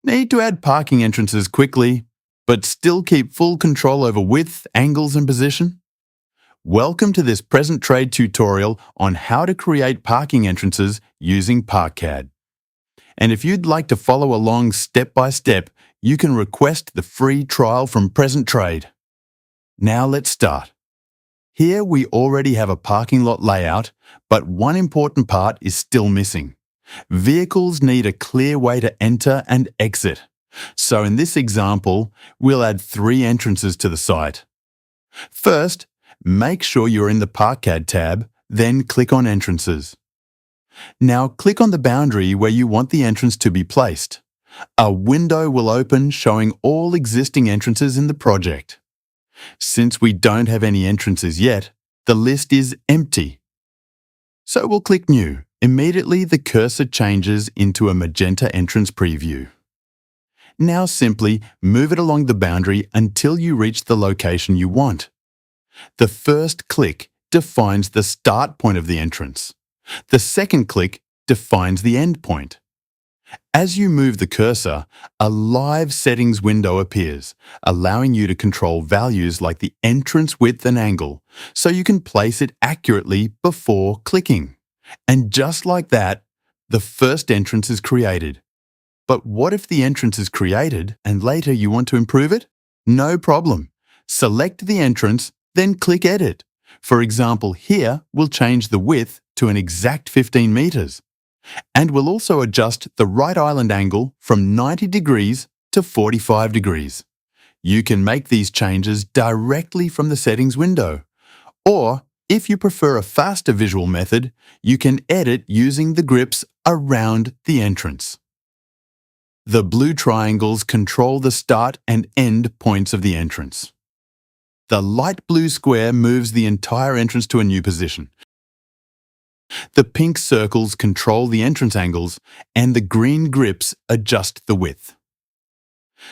Need to add parking entrances quickly, but still keep full control over width, angles and position? Welcome to this present trade tutorial on how to create parking entrances using ParkCAD. And if you'd like to follow along step by step, you can request the free trial from Present Trade. Now let's start. Here we already have a parking lot layout, but one important part is still missing. Vehicles need a clear way to enter and exit. So in this example, we'll add 3 entrances to the site. First, make sure you're in the ParkCAD tab, then click on Entrances. Now click on the boundary where you want the entrance to be placed. A window will open showing all existing entrances in the project. Since we don't have any entrances yet, the list is empty. So we'll click New. Immediately the cursor changes into a magenta entrance preview. Now simply move it along the boundary until you reach the location you want. The first click defines the start point of the entrance. The second click defines the end point. As you move the cursor, a live settings window appears, allowing you to control values like the entrance width and angle, so you can place it accurately before clicking. And just like that, the first entrance is created. But what if the entrance is created and later you want to improve it? No problem. Select the entrance, then click Edit. For example, here we'll change the width to an exact 15 meters. And we'll also adjust the right island angle from 90 degrees to 45 degrees. You can make these changes directly from the settings window. Or, if you prefer a faster visual method, you can edit using the grips around the entrance. The blue triangles control the start and end points of the entrance. The light blue square moves the entire entrance to a new position. The pink circles control the entrance angles, and the green grips adjust the width.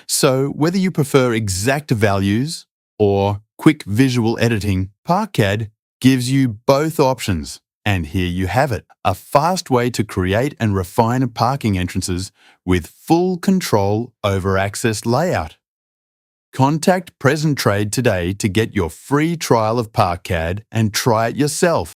So, whether you prefer exact values or quick visual editing, ParkCAD gives you both options. And here you have it, a fast way to create and refine parking entrances with full control over access layout. Contact Present Trade today to get your free trial of ParkCAD and try it yourself.